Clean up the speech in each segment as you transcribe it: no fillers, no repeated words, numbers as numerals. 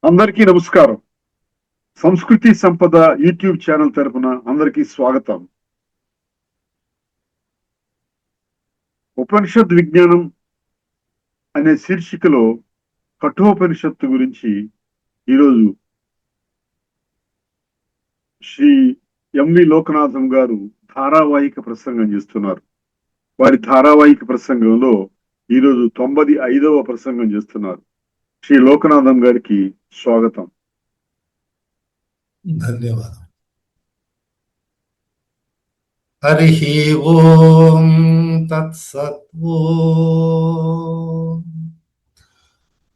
అందరికీ నమస్కారం. సంస్కృతి సంపద యూట్యూబ్ ఛానల్ తరపున అందరికీ స్వాగతం. ఉపనిషద్ విజ్ఞానం అనే శీర్షికలో కఠోపనిషత్తు గురించి ఈరోజు శ్రీ ఎంవి లోకనాథం గారు ధారావాహిక ప్రసంగం చేస్తున్నారు. వారి ధారావాహిక ప్రసంగంలో ఈరోజు 95వ ప్రసంగం చేస్తున్నారు. శ్రీ లోకనాథం గారికి స్వాగతం. ధన్యవాదం. హరి ఓం తత్సత్.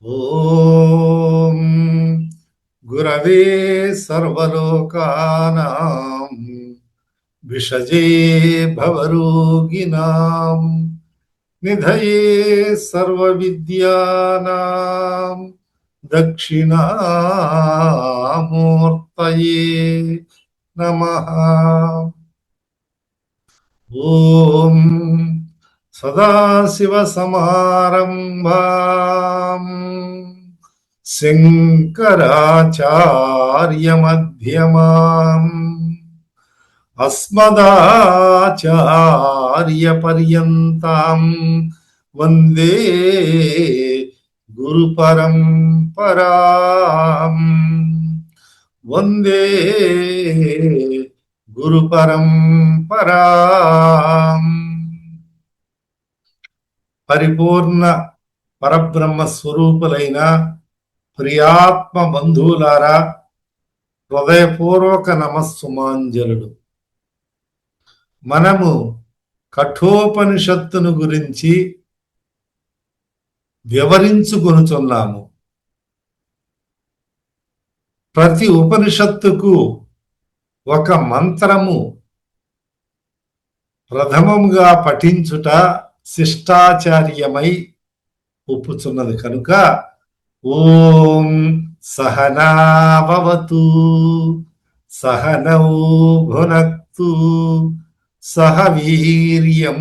ఓం గురవే సర్వలోకానాం విషజే భవరోగిణాం నిధయే సర్వవిద్యానాం దక్షిణామూర్తయే నమః. ఓం సదాశివసమారంభాం శంకరాచార్యమధ్యమాం అస్మదాచార్యపర్యంతాం వందే గురు పరంపరాం. వందే గురు పరంపరాం. పరిపూర్ణ పరబ్రహ్మ స్వరూపులైన ప్రియాత్మ బంధువులారా, హృదయపూర్వక నమస్సుమాంజలుడు. మనము కఠోపనిషత్తును గురించి వివరించుకొనుచున్నాము. ప్రతి ఉపనిషత్తుకు ఒక మంత్రము ప్రథమముగా పఠించుట శిష్టాచార్యమై ఒప్పుచున్నది కనుక ఓం సహనాభవతు సహనౌ భునక్తు సహ వీర్యం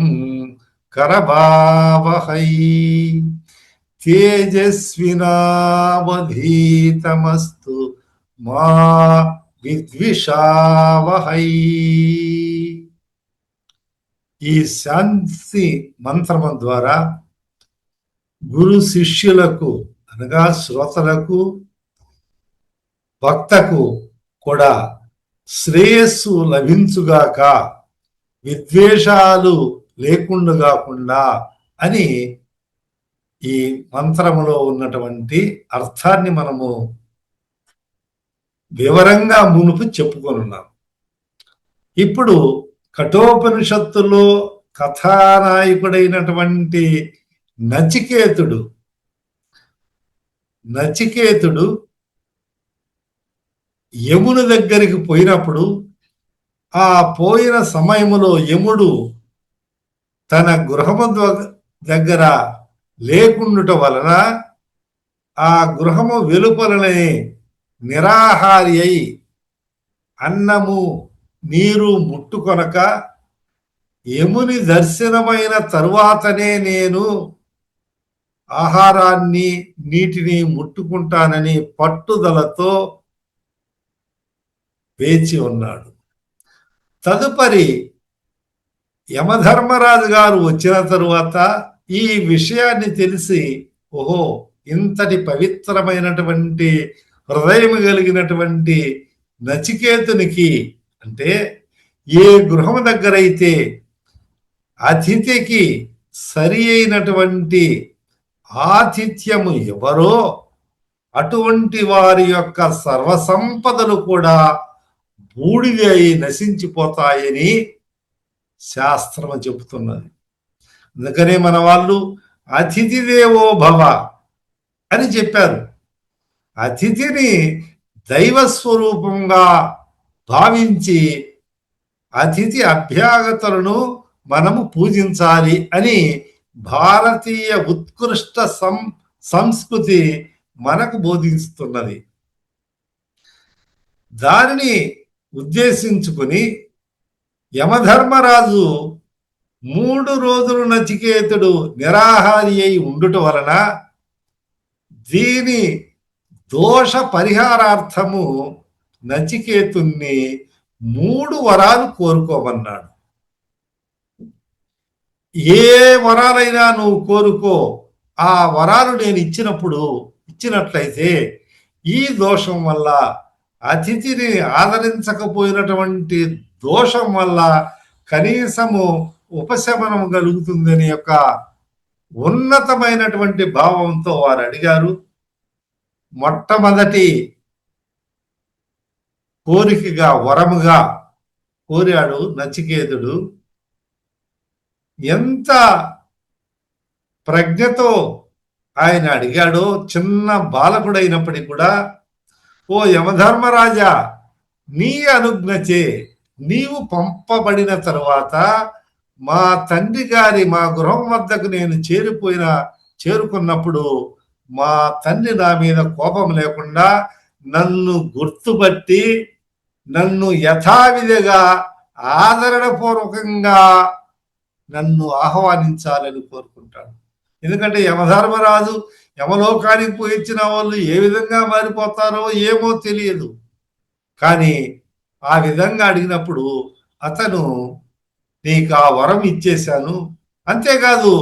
కరవావహై తేజస్వినావధీతమస్తు మా విద్విషావహై. ఈ శాంతి మంత్రము ద్వారా గురు శిష్యులకు అనగా శ్రోతలకు భక్తకు కూడా శ్రేయస్సు లభించుగాక, విద్వేషాలు లేకుండా కాకుండా అని ఈ మంత్రములో ఉన్నటువంటి అర్థాన్ని మనము వివరంగా మునుపు చెప్పుకొనున్నాం. ఇప్పుడు కఠోపనిషత్తులో కథానాయకుడైనటువంటి నచికేతుడు యముని దగ్గరికి పోయినప్పుడు, ఆ పోయిన సమయములో యముడు తన గృహము దగ్గర లేకుండుట వలన ఆ గృహము వెలుపలనే నిరాహారి అయి అన్నము నీరు ముట్టుకొనక, యముని దర్శనమైన తరువాతనే నేను ఆహారాన్ని నీటిని ముట్టుకుంటానని పట్టుదలతో వేచి ఉన్నాడు. తదుపరి యమధర్మరాజు గారు వచ్చిన తరువాత ఈ విషయాన్ని తెలిసి, ఓహో, ఇంతటి పవిత్రమైనటువంటి హృదయం కలిగినటువంటి నచికేతునికి, అంటే ఏ గృహం దగ్గరైతే అతిథికి సరి అయినటువంటి ఆతిథ్యము ఎవరో అటువంటి వారి యొక్క సర్వసంపదలు కూడా బూడిద అయి నశించిపోతాయని శాస్త్రము చెబుతున్నది. అందుకనే మన వాళ్ళు అతిథి దేవో భవ అని చెప్పారు. అతిథిని దైవస్వరూపంగా భావించి అతిథి అభ్యాగతులను మనము పూజించాలి అని భారతీయ ఉత్కృష్ట సంస్కృతి మనకు బోధిస్తున్నది. దానిని ఉద్దేశించుకుని యమధర్మరాజు 3 రోజులు నచికేతుడు నిరాహారి అయి ఉండుట వలన దీని దోష పరిహారార్థము నచికేతుణ్ణి 3 వరాలు కోరుకోమన్నాడు. ఏ వరాలైనా నువ్వు కోరుకో, ఆ వరాలు నేను ఇచ్చినట్లయితే ఈ దోషం వల్ల, అతిథిని ఆదరించకపోయినటువంటి దోషం వల్ల కనీసము ఉపశమనం కలుగుతుందని యొక్క ఉన్నతమైనటువంటి భావంతో వారు అడిగారు. మొట్టమొదటి కోరికగా, వరముగా కోరాడు నచికేతుడు. ఎంత ప్రజ్ఞతో ఆయన అడిగాడో, చిన్న బాలకుడైనప్పటికీ కూడా, ఓ యమధర్మరాజా, నీ అనుజ్ఞచే నీవు పంపబడిన తరువాత మా తండ్రి గారి మా గృహం వద్దకు నేను చేరుకున్నప్పుడు మా తండ్రి నా మీద కోపం లేకుండా నన్ను గుర్తుపట్టి నన్ను యథావిధిగా ఆదరణపూర్వకంగా నన్ను ఆహ్వానించాలని కోరుకుంటాడు. ఎందుకంటే యమధర్మరాజు యమలోకానికి పోయించిన వాళ్ళు ఏ విధంగా మారిపోతారో ఏమో తెలియదు. కానీ ఆ విధంగా అడిగినప్పుడు అతను నీకు ఆ వరం ఇచ్చేశాను, అంతేకాదు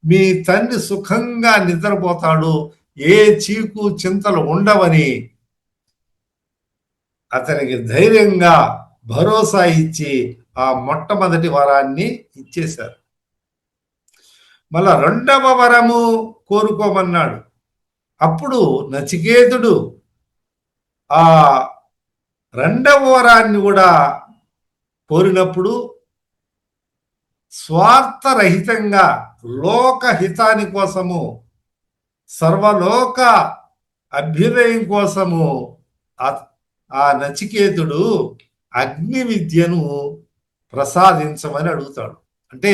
మీ తండ్రి సుఖంగా నిద్రపోతాడు, ఏ చీకు చింతలు ఉండవని అతనికి ధైర్యంగా భరోసా ఇచ్చి ఆ మొట్టమొదటి వరాన్ని ఇచ్చేశారు. మళ్ళా 2వ వరము కోరుకోమన్నాడు. అప్పుడు నచికేతుడు ఆ 2వ వరాన్ని కూడా కోరినప్పుడు స్వార్థరహితంగా లోకహితాని కోసము, సర్వలోక అభ్యుదయం కోసము ఆ నచికేతుడు అగ్ని విద్యను ప్రసాదించమని అడుగుతాడు. అంటే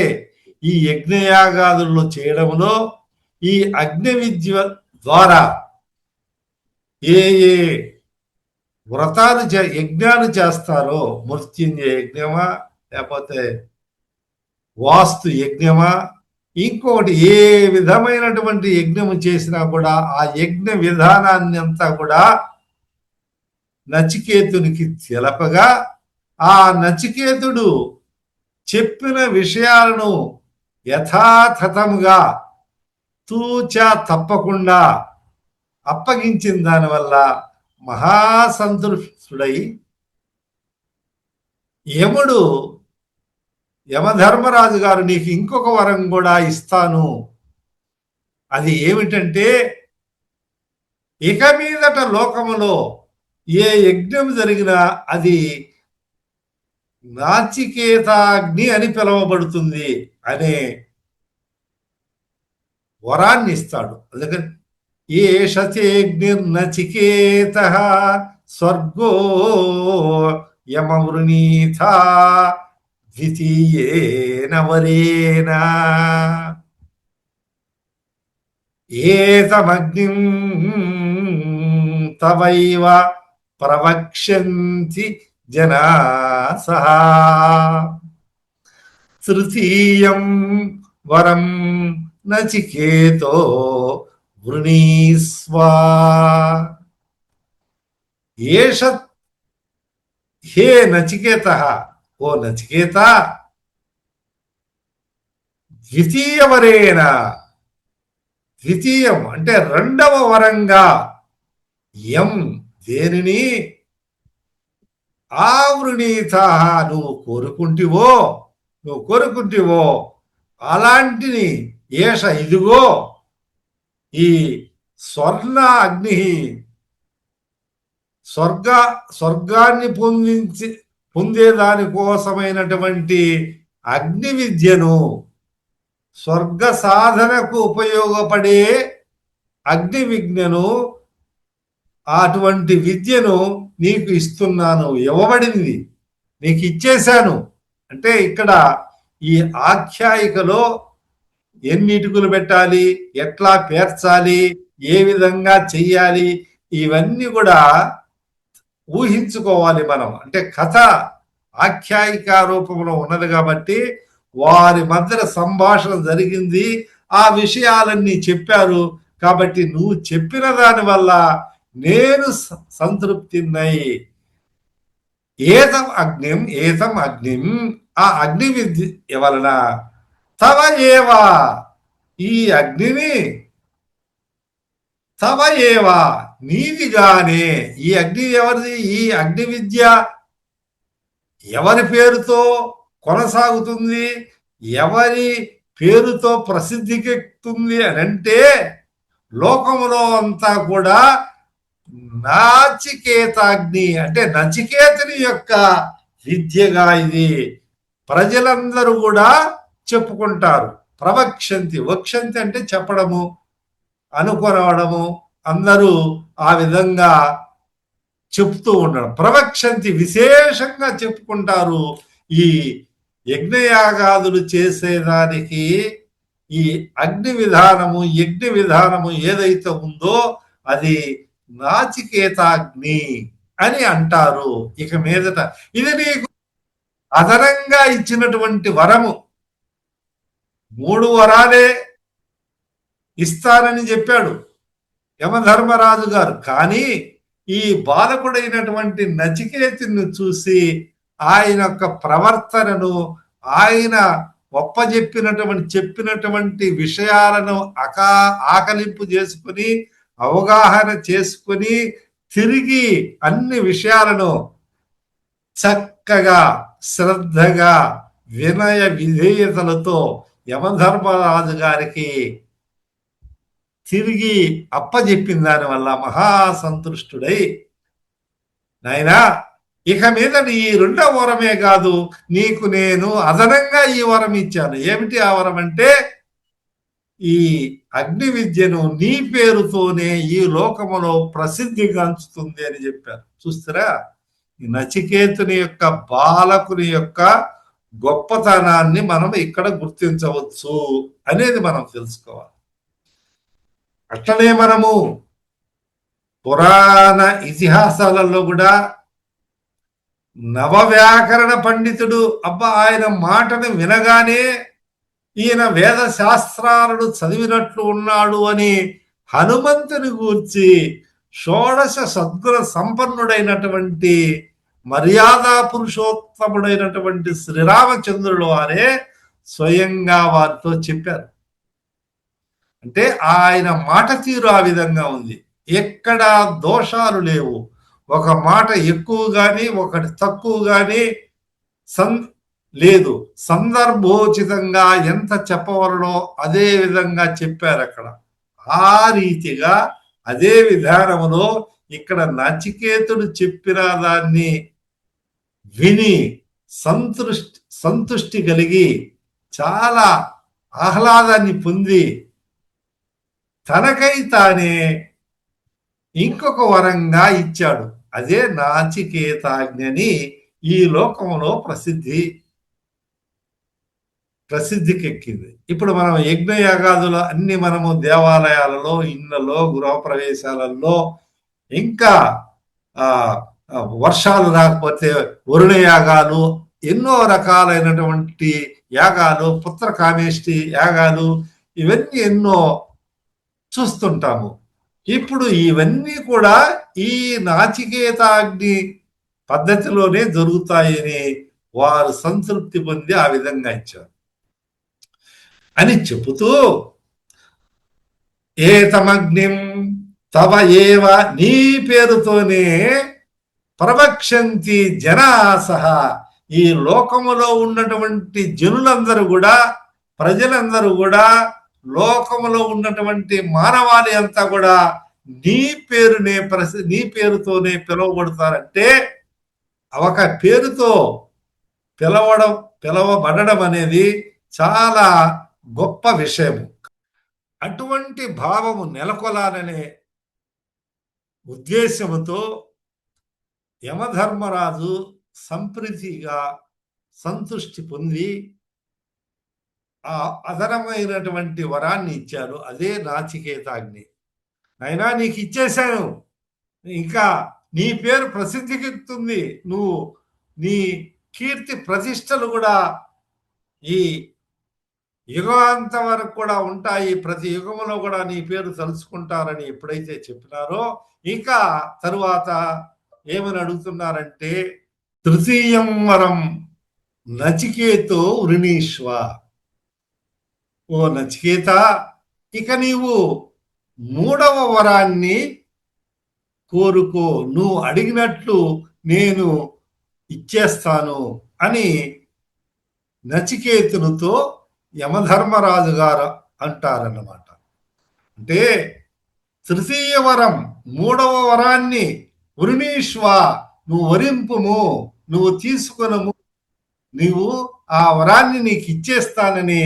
ఈ యజ్ఞయాగాదుల్లో చేయడంలో ఈ అగ్ని విద్య ద్వారా ఏ ఏ వ్రతాలు యజ్ఞాలు చేస్తారో, మృత్యుంజయ యజ్ఞమా లేకపోతే వాస్తు యజ్ఞమా, ఇంకొకటి ఏ విధమైనటువంటి యజ్ఞము చేసినా కూడా ఆ యజ్ఞ విధానాన్ని అంతా కూడా నచికేతునికి తెలపగా, ఆ నచికేతుడు చెప్పిన విషయాలను యథాతథముగా తూచా తప్పకుండా అప్పగించిన దానివల్ల మహాసంతృష్టుడై యమధర్మరాజు గారు నీకు ఇంకొక వరం కూడా ఇస్తాను, అది ఏమిటంటే ఇక మీదట లోకములో ఏ యజ్ఞం జరిగినా అది నాచికేతాగ్ని అని పిలువబడుతుంది అనే వరాన్ని ఇస్తాడు. అందుకని ఏషచేగ్నిర్నచికేత స్వర్గో యమవృణీథ ద్వితీయేన వరేణ ఏతమగ్నిం తవైవ ప్రవక్ష్యంతి జనాసః తృతీయం వరం నచికేతో వృణీస్వా. హే నచికేత, ఓ నచికేత, ద్వితీయవరేణ, ద్వితీయం అంటే 2వ వరంగా, యం దేనిని, ఆవృణీత నువ్వు కోరుకుంటివో అలాంటిని, ఏష ఇదిగో ఈ స్వర్ణ అగ్ని, స్వర్గాన్ని పొందేదాని కోసమైనటువంటి అగ్ని విద్యను, స్వర్గ సాధనకు ఉపయోగపడే అగ్ని విజ్ఞను, అటువంటి విద్యను నీకు ఇస్తున్నాను, ఇవ్వబడింది, నీకు ఇచ్చేశాను. అంటే ఇక్కడ ఈ ఆఖ్యాయికలో ఎన్ని ఇటుకలు పెట్టాలి, ఎట్లా పేర్చాలి, ఏ విధంగా చెయ్యాలి, ఇవన్నీ కూడా ఊహించుకోవాలి మనం. అంటే కథ ఆఖ్యాయిక రూపంలో ఉన్నది కాబట్టి వారి మధ్య సంభాషణ జరిగింది, ఆ విషయాలన్నీ చెప్పారు. కాబట్టి నువ్వు చెప్పిన దాని వల్ల నేను సంతృప్తిన్నై. ఏతం అగ్నిం ఆ అగ్ని విద్య వలన తవ ఏవా ఈ అగ్నిని తవ ఏవా నీవిగానే. ఈ అగ్ని ఎవరిది? ఈ అగ్ని విద్య ఎవరి పేరుతో కొనసాగుతుంది, ఎవరి పేరుతో ప్రసిద్ధికెక్కుతుంది అని అంటే లోకములో అంతా కూడా నాచికేతాగ్ని అంటే నచికేతుని యొక్క విద్యగా ఇది ప్రజలందరూ కూడా చెప్పుకుంటారు. ప్రవక్షంతి, వక్షంతి అంటే చెప్పడము, అనుకొనవడము, అందరూ ఆ విధంగా చెప్తూ ఉండడం. ప్రవక్షంతి విశేషంగా చెప్పుకుంటారు. ఈ యజ్ఞయాగాదులు చేసేదానికి ఈ అగ్ని విధానము, యజ్ఞ విధానము ఏదైతే ఉందో అది నాచికేతాగ్ని అని అంటారు. ఇక మీదట ఇది నీకు అదనంగా ఇచ్చినటువంటి వరము. 3 వరాలే ఇస్తానని చెప్పాడు యమధర్మరాజు గారు. కానీ ఈ బాలకుడైనటువంటి నచికేతుని చూసి ఆయన యొక్క ప్రవర్తనను, ఆయన చెప్పినటువంటి విషయాలను ఆకలింపు చేసుకుని, అవగాహన చేసుకుని, తిరిగి అన్ని విషయాలను చక్కగా శ్రద్ధగా వినయ విధేయతలతో యమధర్మరాజు గారికి తిరిగి అప్పజెప్పిన దానివల్ల మహాసంతుష్టుడై, నాయనా ఇక మీద ఈ 2వ వరమే కాదు, నీకు నేను అదనంగా ఈ వరం ఇచ్చాను. ఏమిటి ఆ వరం అంటే ఈ అగ్ని విద్యను నీ పేరుతోనే ఈ లోకములో ప్రసిద్ధిగాంచుతుంది అని చెప్పారు. చూస్తారా, ఈ నచికేతుని యొక్క బాలకుని యొక్క గొప్పతనాన్ని మనం ఇక్కడ గుర్తించవచ్చు అనేది మనం తెలుసుకోవాలి. అట్లనే మనము పురాణ ఇతిహాసాలలో కూడా నవవ్యాకరణ పండితుడు, అబ్బా ఆయన మాటను వినగానే ఈయన వేద శాస్త్రాలను చదివినట్లు ఉన్నాడు అని హనుమంతుని గూర్చి షోడశ సద్గుణ సంపన్నుడైనటువంటి మర్యాదా పురుషోత్తముడైనటువంటి శ్రీరామచంద్రుడు వారే స్వయంగా వారితో చెప్పారు. అంటే ఆయన మాట తీరు ఆ విధంగా ఉంది. ఎక్కడ దోషాలు లేవు. ఒక మాట ఎక్కువ గాని ఒకటి తక్కువ గాని లేదు. సందర్భోచితంగా ఎంత చెప్పవలనో అదే విధంగా చెప్పారు అక్కడ. ఆ రీతిగా అదే విధానములో ఇక్కడ నచికేతుడు చెప్పిన దాన్ని విని సంతుష్టి కలిగి చాలా ఆహ్లాదాన్ని పొంది తనకై తానే ఇంకొక వరంగా ఇచ్చాడు. అదే నాచికేతాజ్ఞని ఈ లోకంలో ప్రసిద్ధికెక్కింది. ఇప్పుడు మనం యజ్ఞయాగాదులు అన్ని మనము దేవాలయాలలో, ఇళ్లలో, గృహప్రవేశాలలో, ఇంకా వర్షాలు రాకపోతే వరుణ యాగాలు, ఎన్నో రకాలైనటువంటి యాగాలు, పుత్రకామేష్టి యాగాలు, ఇవన్నీ ఎన్నో చూస్తుంటాము. ఇప్పుడు ఇవన్నీ కూడా ఈ నాచికేతాగ్ని పద్ధతిలోనే జరుగుతాయని వారు సంతృప్తి పొంది ఆ విధంగా ఇచ్చారు అని చెబుతూ, ఏతమగ్నిం తవ ఏవ నీ పేరుతోనే ప్రవక్షంతి జనాసహ ఈ లోకములో ఉన్నటువంటి జనులందరూ కూడా, ప్రజలందరూ కూడా, లోకములో ఉన్నటువంటి మానవాళి అంతా కూడా నీ పేరుతోనే పిలువబడతారంటే ఒక పేరుతో పిలవబడడం అనేది చాలా గొప్ప విషయము. అటువంటి భావము నెలకొలాలనే ఉద్దేశముతో యమధర్మరాజు సంప్రీతిగా సంతృష్టి పొంది ఆ అదనమైనటువంటి వరాన్ని ఇచ్చారు. అదే నాచికేతాగ్ని. అయినా నీకు ఇచ్చేశాను, ఇంకా నీ పేరు ప్రసిద్ధికెక్కుతుంది, నువ్వు నీ కీర్తి ప్రతిష్టలు కూడా ఈ యుగాంతం వరకు కూడా ఉంటాయి, ప్రతి యుగంలో కూడా నీ పేరు తలుచుకుంటారని ఎప్పుడైతే చెప్పినారో, ఇంకా తరువాత ఏమని అడుగుతున్నారంటే, తృతీయం వరం నచికేతో వృణీష్వ. ఓ నచికేత, ఇక నీవు మూడవ వరాన్ని కోరుకో, నువ్వు అడిగినట్లు నేను ఇచ్చేస్తాను అని నచికేతునితో యమధర్మరాజు గారు అంటారన్నమాట. అంటే తృతీయ వరం, మూడవ వరాన్ని వృణీష్వ, నువ్వు వరింపుము, నువ్వు తీసుకునము, నీవు ఆ వరాన్ని నీకు ఇచ్చేస్తానని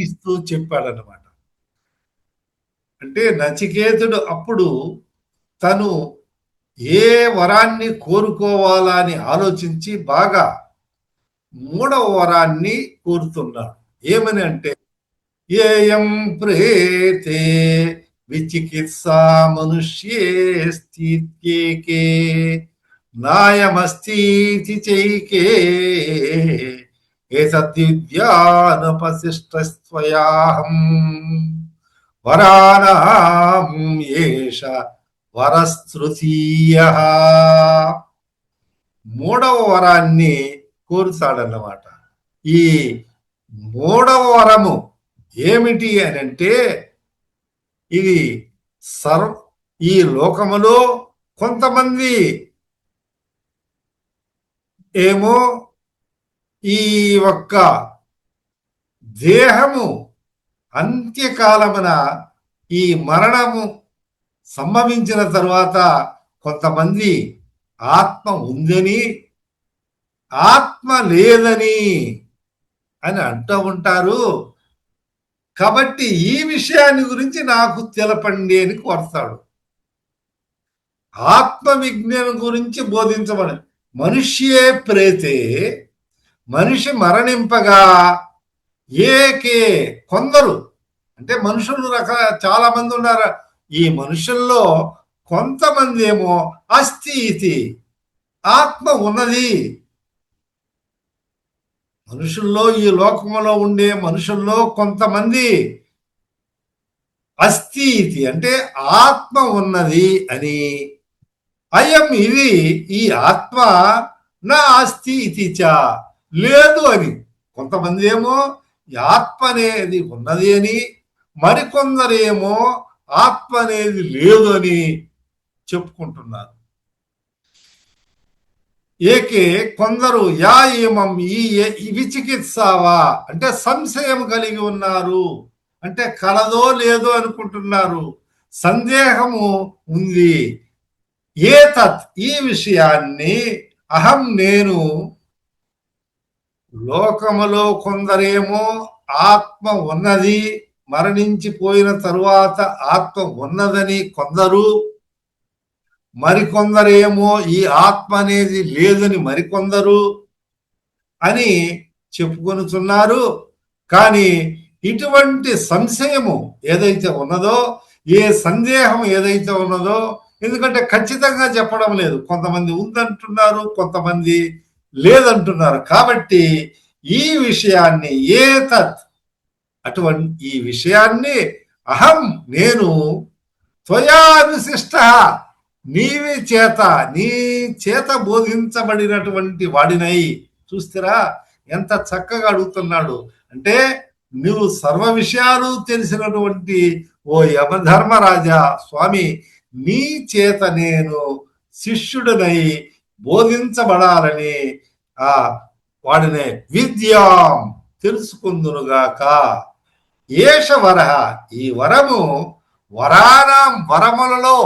ఇస్తూ చెప్పాడనమాట. అంటే నచికేతుడు అప్పుడు తను ఏ వరాన్ని కోరుకోవాలా అని ఆలోచించి బాగా మూడవ వరాన్ని కోరుతున్నాడు. ఏమని అంటే, ఏయం ప్రేతే విచికిత్సా మనుష్యే స్థిత్యేకే నాయమస్తి చైకే ఏతద్విద్యానుపశిష్టస్త్వయాహం వరాణాం ఏష వరస్తృతీయః. మూడవ వరాన్ని కోరుతాడన్నమాట. ఈ మూడవ వరము ఏమిటి అని అంటే, ఇది ఈ లోకములో కొంతమంది ఏమో ఈ ఒక్క దేహము అంత్యకాలమున ఈ మరణము సంభవించిన తరువాత కొంతమంది ఆత్మ ఉందని, ఆత్మ లేదని అని అంటూ ఉంటారు. కాబట్టి ఈ విషయాన్ని గురించి నాకు తెలపండి అని కోరతాడు. ఆత్మ విజ్ఞానం గురించి బోధించమని. మనుష్యే ప్రేతే, మనిషి మరణింపగా ఏకే, కొందరు, అంటే మనుషులు చాలా మంది ఉన్నారు. ఈ మనుషుల్లో కొంతమంది ఏమో అస్థి ఇది, ఆత్మ ఉన్నది. మనుషుల్లో, ఈ లోకములో ఉండే మనుషుల్లో కొంతమంది అస్థి ఇది, అంటే ఆత్మ ఉన్నది అని, అయం ఇది, ఈ ఆత్మ నా అస్థి ఇది చ, లేదు అని. కొంతమంది ఏమో ఆత్మ అనేది ఉన్నది అని, మరికొందరేమో ఆత్మ అనేది లేదు అని చెప్పుకుంటున్నారు. ఏకే, కొందరు యా ఏమం ఈ విచికిత్సావా, అంటే సంశయం కలిగి ఉన్నారు, అంటే కలదో లేదో అనుకుంటున్నారు, సందేహము ఉంది. ఏతత్, ఈ విషయాన్ని, అహం నేను, లోకములో కొందరేమో ఆత్మ ఉన్నది, మరణించిపోయిన తరువాత ఆత్మ ఉన్నదని కొందరు, మరికొందరేమో ఈ ఆత్మ అనేది లేదని మరికొందరు అని చెప్పుకొనుచున్నారు. కానీ ఇటువంటి సంశయము ఏదైతే ఉన్నదో, ఏ సందేహం ఏదైతే ఉన్నదో, ఎందుకంటే ఖచ్చితంగా చెప్పడం లేదు, కొంతమంది ఉందంటున్నారు, కొంతమంది లేదంటున్నారు. కాబట్టి ఈ విషయాన్ని, ఏతత్, అటువంటి ఈ విషయాన్ని, అహం నేను, త్వయా విశిష్ట, నీవి చేత, నీ చేత బోధించబడినటువంటి వాడినై. చూస్తారా ఎంత చక్కగా అడుగుతున్నాడు అంటే, నువ్వు సర్వ విషయాలు తెలిసినటువంటి ఓ యమధర్మరాజా స్వామి, నీ చేత నేను శిష్యుడినై బోధించబడాలని ఆ వాడినే విద్యాం తెలుసుకుందునుగాక. ఏష వర, ఈ వరము, వరానాం వరములలో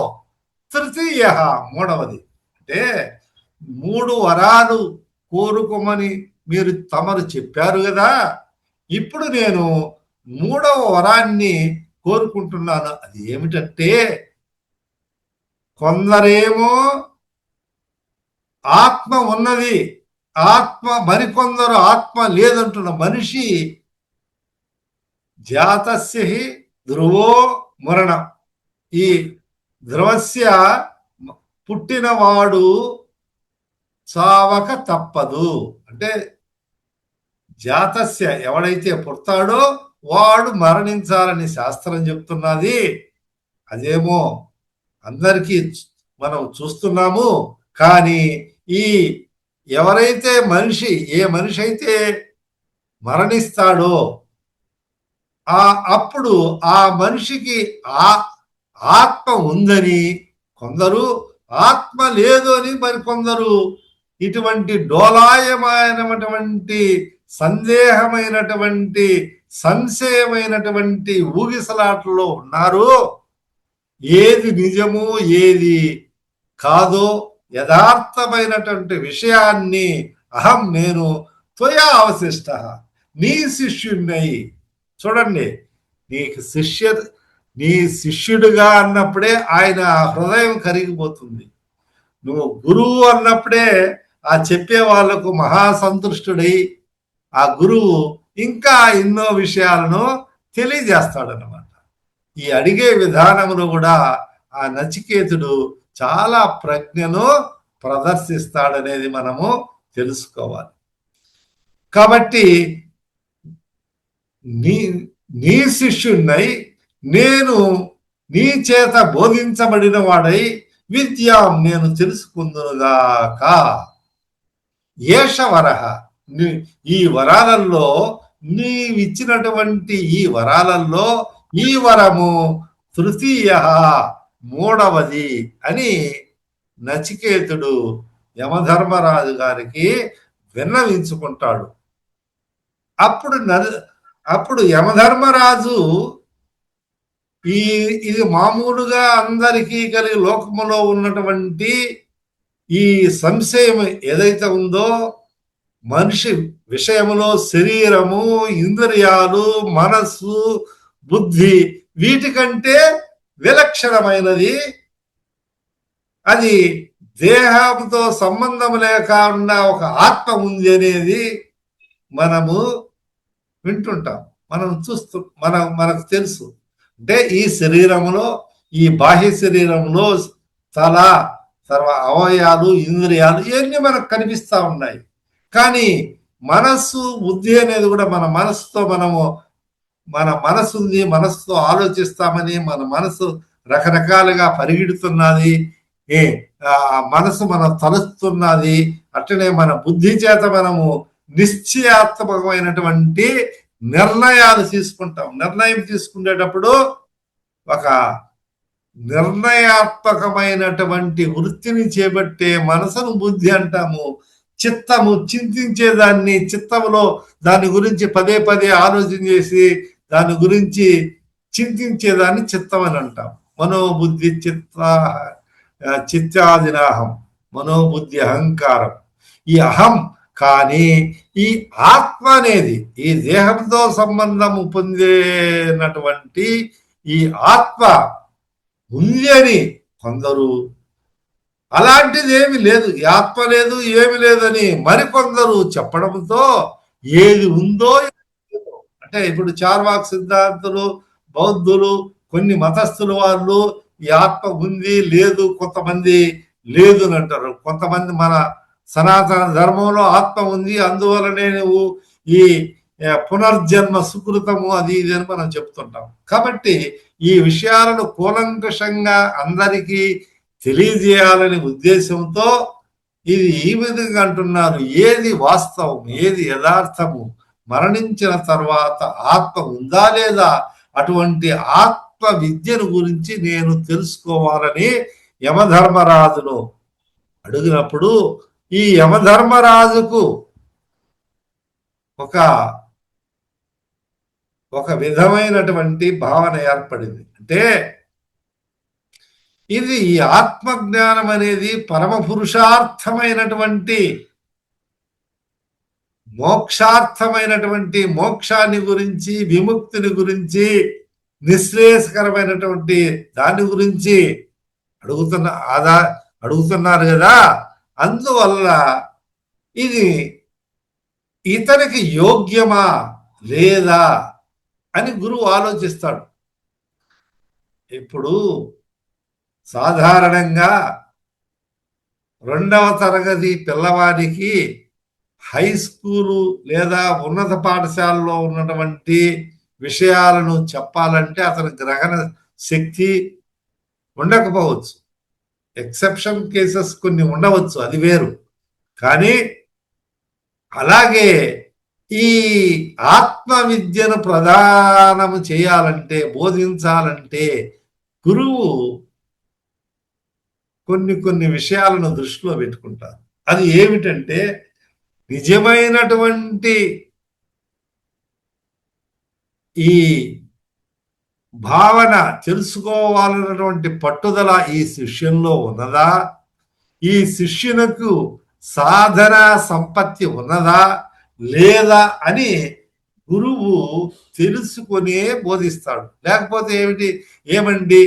తృతీయ, మూడవది. అంటే 3 వరాలు కోరుకోమని మీరు తమరు చెప్పారు కదా, ఇప్పుడు నేను 3వ వరాన్ని కోరుకుంటున్నాను. అది ఏమిటంటే, కొందరేమో ఆత్మ ఉన్నది, ఆత్మ, మరికొందరు ఆత్మ లేదంటున్న మనిషి, జాతస్య ధ్రువో మరణం, ఈ ధ్రువస్య, పుట్టినవాడు చావక తప్పదు. అంటే జాతస్య ఎవడైతే పుడతాడో వాడు మరణించాలని శాస్త్రం చెప్తున్నది. అదేమో అందరికీ మనం చూస్తున్నాము. కానీ ఈ ఎవరైతే ఏ మనిషి అయితే మరణిస్తాడో అప్పుడు ఆ మనిషికి ఆత్మ ఉందని కొందరు, ఆత్మ లేదు అని మరికొందరు ఇటువంటి డోలాయమైనటువంటి సందేహమైనటువంటి సంశయమైనటువంటి ఊగిసలాటలో ఉన్నారు. ఏది నిజము ఏది కాదో యథార్థమైనటువంటి విషయాన్ని నేను త్వయా అవశిష్ట, నీ శిష్యున్నై. చూడండి, నీ శిష్యుడిగా అన్నప్పుడే ఆయన హృదయం కరిగిపోతుంది. నువ్వు గురువు అన్నప్పుడే ఆ చెప్పే వాళ్లకు మహాసంతుష్టుడై ఆ గురువు ఇంకా ఎన్నో విషయాలను తెలియజేస్తాడనమాట. ఈ అడిగే విధానంలో కూడా ఆ నచికేతుడు చాలా ప్రజ్ఞను ప్రదర్శిస్తాడనేది మనము తెలుసుకోవాలి. కాబట్టి నీ శిష్యున్నై నేను నీ చేత బోధించబడిన వాడై విద్యాం నేను తెలుసుకుందునుగాక. ఏషవరహ, ఈ వరాలలో నీవిచ్చినటువంటి ఈ వరాలలో ఈ వరము తృతీయ మూడవది అని నచికేతుడు యమధర్మరాజు గారికి విన్నవించుకుంటాడు. అప్పుడు యమధర్మరాజు ఇది మామూలుగా అందరికీ కలిగి లోకములో ఉన్నటువంటి ఈ సంశయం ఏదైతే ఉందో మనిషి విషయములో శరీరము, ఇంద్రియాలు, మనస్సు, బుద్ధి వీటికంటే విలక్షణమైనది. అది దేహంతో సంబంధం లేకుండా ఒక ఆత్మ ఉంది అనేది మనము వింటుంటాం, మనం మనకు తెలుసు. అంటే ఈ శరీరంలో, ఈ బాహ్య శరీరంలో తల, అవయవాలు, ఇంద్రియాలు ఇవన్నీ మనకు కనిపిస్తా ఉన్నాయి. కానీ మనస్సు, బుద్ధి అనేది కూడా మన మనస్సుతో మన మనసు ఉంది, మనస్సుతో ఆలోచిస్తామని మన మనసు రకరకాలుగా పరిగెడుతున్నది. మనసు మనం తలుస్తున్నది. అట్లనే మన బుద్ధి చేత మనము నిశ్చయాత్మకమైనటువంటి నిర్ణయాలు తీసుకుంటాం. నిర్ణయం తీసుకునేటప్పుడు ఒక నిర్ణయాత్మకమైనటువంటి వృత్తిని చేపట్టే మనసును బుద్ధి అంటాము. చిత్తము చింతించేదాన్ని, చిత్తములో దాని గురించి పదే పదే ఆలోచన చేసి దాని గురించి చింతించేదాన్ని చిత్తం అని అంటాం. మనోబుద్ధి చిత్తాదినాహం, మనోబుద్ధి అహంకారం. ఈ అహం కానీ ఈ ఆత్మ అనేది ఈ దేహంతో సంబంధము పొందేనటువంటి ఈ ఆత్మ ఉంది అని కొందరు, అలాంటిది ఏమి లేదు, ఈ ఆత్మ లేదు ఏమి లేదని మరికొందరు చెప్పడంతో ఏది ఉందో అంటే ఇప్పుడు చార్వాక్ సిద్ధాంతులు, బౌద్ధులు, కొన్ని మతస్థుల వాళ్ళు ఈ ఆత్మ ఉంది లేదు, కొంతమంది లేదు అని అంటారు. కొంతమంది మన సనాతన ధర్మంలో ఆత్మ ఉంది, అందువలనే నువ్వు ఈ పునర్జన్మ సుకృతము అది ఇది అని మనం చెప్తుంటాం. కాబట్టి ఈ విషయాలను కూలంకషంగా అందరికీ తెలియజేయాలనే ఉద్దేశంతో ఇది ఈ విధంగా అంటున్నారు. ఏది వాస్తవం, ఏది యథార్థము, మరణించిన తర్వాత ఆత్మ ఉందా లేదా, అటువంటి ఆత్మ విద్యను గురించి నేను తెలుసుకోవాలని యమధర్మరాజును అడిగినప్పుడు ఈ యమధర్మరాజుకు ఒక విధమైనటువంటి భావన ఏర్పడింది. అంటే ఇది ఈ ఆత్మజ్ఞానం అనేది పరమ పురుషార్థమైనటువంటి మోక్షార్థమైనటువంటి మోక్షాన్ని గురించి, విముక్తిని గురించి, నిశ్రేయస్కరమైనటువంటి దాని గురించి అడుగుతున్నారు కదా. అందువల్ల ఇది ఇతనికి యోగ్యమా లేదా అని గురువు ఆలోచిస్తాడు. ఇప్పుడు సాధారణంగా 2వ తరగతి పిల్లవాడికి హై స్కూలు లేదా ఉన్నత పాఠశాలలో ఉన్నటువంటి విషయాలను చెప్పాలంటే అతని గ్రహణ శక్తి ఉండకపోవచ్చు. ఎక్సెప్షన్ కేసెస్ కొన్ని ఉండవచ్చు, అది వేరు. కానీ అలాగే ఈ ఆత్మ విద్యను ప్రదానము చేయాలంటే, బోధించాలంటే గురువు కొన్ని విషయాలను దృష్టిలో పెట్టుకుంటారు. అది ఏమిటంటే నిజమైనటువంటి ఈ భావన తెలుసుకోవాలన్నటువంటి పట్టుదల ఈ శిష్యంలో ఉన్నదా, ఈ శిష్యునకు సాధన సంపత్తి ఉన్నదా లేదా అని గురువు తెలుసుకునే బోధిస్తాడు. లేకపోతే ఏమండి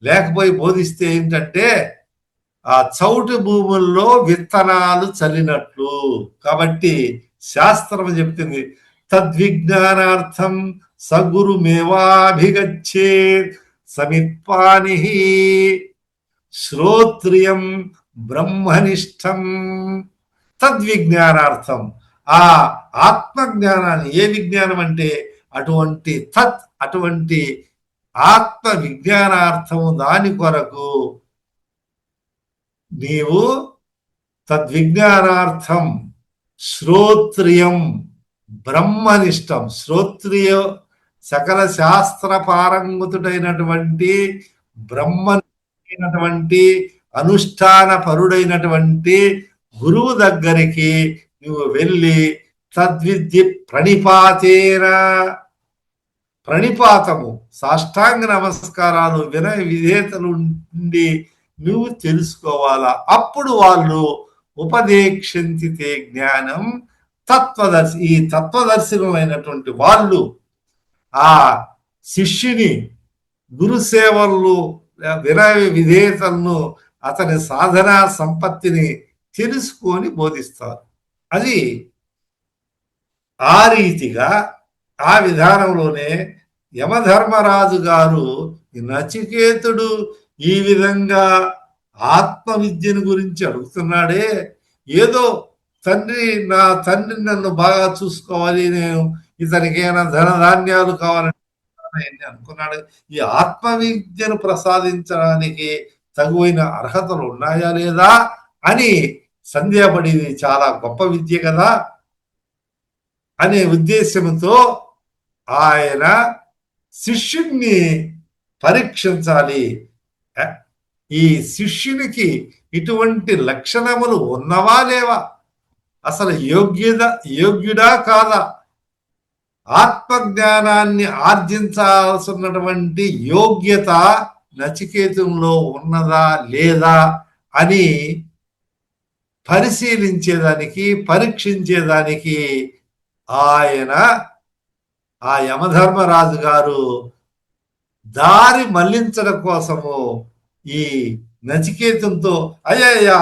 లేకపోయి బోధిస్తే ఏంటంటే ఆ చౌటి భూముల్లో విత్తనాలు చల్లినట్లు. కాబట్టి శాస్త్రం చెప్తుంది, తద్విజ్ఞానార్థం సగురుమేవాభిగచ్చే సమిత్పాని శ్రోత్రియం బ్రహ్మనిష్టం. తద్విజ్ఞానార్థం, ఆ ఆత్మజ్ఞానాన్ని, ఏ విజ్ఞానం అంటే అటువంటి ఆత్మ విజ్ఞానార్థము, దాని కొరకు నీవు తద్విజ్ఞానార్థం శ్రోత్రియం బ్రహ్మనిష్టం, శ్రోత్రియ సకల శాస్త్ర పారంగతుడైనటువంటి బ్రహ్మైనటువంటి అనుష్ఠాన పరుడైనటువంటి గురువు దగ్గరికి నువ్వు వెళ్ళి తద్విద్య ప్రణిపాతేన, ప్రణిపాతము సాష్టాంగ నమస్కారాలు వినయ విధేతలు ఉండి నువ్వు తెలుసుకోవాలా. అప్పుడు వాళ్ళు ఉపదేక్షంతితే జ్ఞానం తత్వదర్శి, ఈ తత్వదర్శనమైనటువంటి వాళ్ళు ఆ శిష్యుని గురు సేవలు వినయ విధేయతలను అతని సాధనా సంపత్తిని తెలుసుకొని బోధిస్తారు. అది ఆ రీతిగా ఆ విధానంలోనే యమధర్మరాజు గారు నచికేతుడు ఈ విధంగా ఆత్మ విద్యను గురించి అడుగుతున్నాడే, ఏదో నా తండ్రి నన్ను బాగా చూసుకోవాలి, నేను ఇతనికి ఏమైనా ధనధాన్యాలు కావాలని అనుకున్నాడు. ఈ ఆత్మ విద్యను ప్రసాదించడానికి తగువైన అర్హతలు ఉన్నాయా లేదా అని సందేహపడేది. చాలా గొప్ప విద్య కదా అనే ఉద్దేశంతో ఆయన శిష్యుణ్ణి పరీక్షించాలి. ఈ శిష్యునికి ఇటువంటి లక్షణములు ఉన్నవా లేవా, అసలు యోగ్యుడా కాదా, ఆత్మజ్ఞానాన్ని ఆర్జించాల్సినటువంటి యోగ్యత నచికేతంలో ఉన్నదా లేదా అని పరిశీలించేదానికి, పరీక్షించేదానికి ఆయన ఆ యమధర్మరాజు గారు దారి మళ్లించడం కోసము ఈ నచికేతంతో అయ్యయ్యా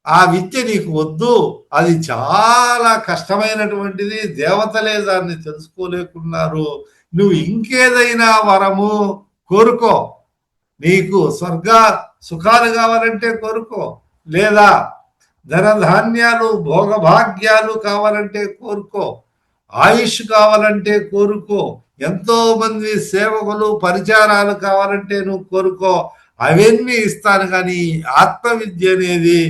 ఆ విద్య నీకు వద్దు, అది చాలా కష్టమైనటువంటిది, దేవతలే దాన్ని తెలుసుకోలేకున్నారు, నువ్వు ఇంకేదైనా వరము కోరుకో, నీకు స్వర్గ సుఖాలు కావాలంటే కోరుకో, లేదా ధనధాన్యాలు భోగభాగ్యాలు కావాలంటే కోరుకో, ఆయుష్ కావాలంటే కోరుకో, ఎంతో మంది సేవకులు పరిచారాలు కావాలంటే నువ్వు కోరుకో, అవన్నీ ఇస్తాను, కానీ ఆత్మ విద్య అనేది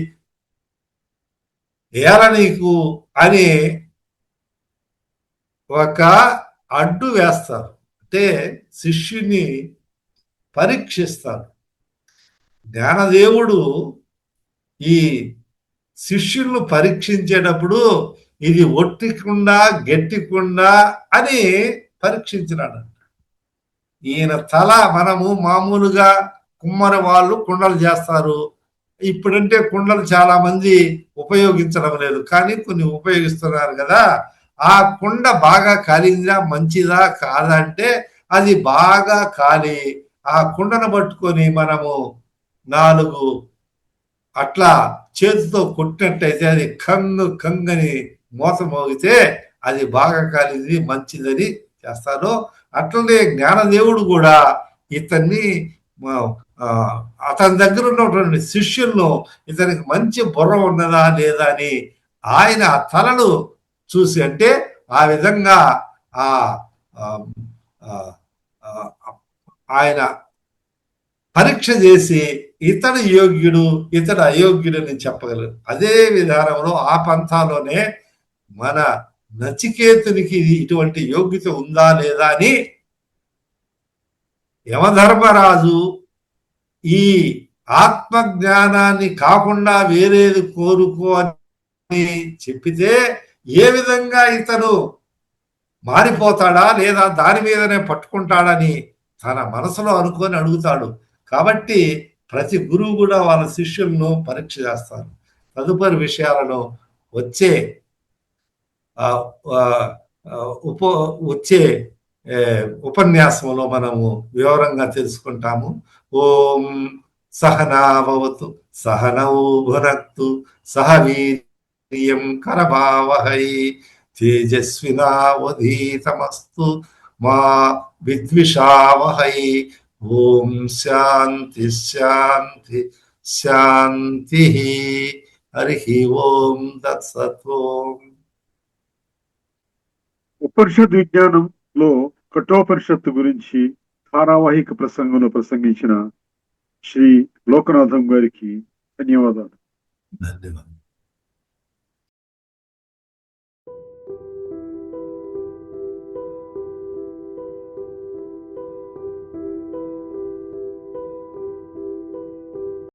ఎలా నీకు అని ఒక అడ్డు వేస్తారు. అంటే శిష్యుని పరీక్షిస్తారు. జ్ఞానదేవుడు ఈ శిష్యులను పరీక్షించేటప్పుడు ఇది ఒట్టికుండా గట్టికుండా అని పరీక్షించినాడు. ఈయన తల, మనము మామూలుగా కుమ్మరి వాళ్ళు కుండలు చేస్తారు, ఇప్పుడంటే కుండలు చాలా మంది ఉపయోగించడం లేదు, కానీ కొన్ని ఉపయోగిస్తున్నారు కదా. ఆ కుండ బాగా కాలిందా, మంచిదా కాదా అంటే అది బాగా కాలి ఆ కుండను పట్టుకొని మనము 4 అట్లా చేతితో కొట్టినట్టయితే అది కంగని మోత మోగితే అది బాగా కాలింది, మంచిదని చేస్తారు. అట్లనే జ్ఞానదేవుడు కూడా ఇతన్ని అతని దగ్గర ఉన్నటువంటి శిష్యులను ఇతనికి మంచి బుర్ర ఉన్నదా లేదా అని ఆయన తలను చూసి, అంటే ఆ విధంగా ఆ ఆ, ఆ, ఆ, ఆయన పరీక్ష చేసి ఇతడు యోగ్యుడు ఇతడు అయోగ్యుడని చెప్పగలరు. అదే విధానంలో ఆ పంథాలోనే మన నచికేతునికి ఇటువంటి యోగ్యత ఉందా లేదా అని యమధర్మరాజు ఈ ఆత్మజ్ఞానాన్ని కాకుండా వేరేది కోరుకో అని చెప్పితే ఏ విధంగా ఇతను మారిపోతాడా లేదా దాని మీదనే పట్టుకుంటాడని తన మనసులో అనుకొని అడుగుతాడు. కాబట్టి ప్రతి గురువు కూడా వాళ్ళ శిష్యులను పరీక్ష చేస్తారు. తదుపరి విషయాలను వచ్చే ఉప వచ్చే ఉపన్యాసంలో మనము వివరంగా తెలుసుకుంటాము. ఓం సహనాభవతు సహనౌ భునక్తు సహ వీర్యం కరభావహై తేజస్వినావధీతమస్తు మా విద్విషావహై. ఓం శాంతి శాంతి శాంతి. హరి ఓం తత్సత్. ఉపనిషద్ విజ్ఞానంలో కఠోపనిషత్తు గురించి ధారావాహిక ప్రసంగంలో ప్రసంగించిన శ్రీ లోకనాథం గారికి ధన్యవాదాలు. ధన్యవాదాలు.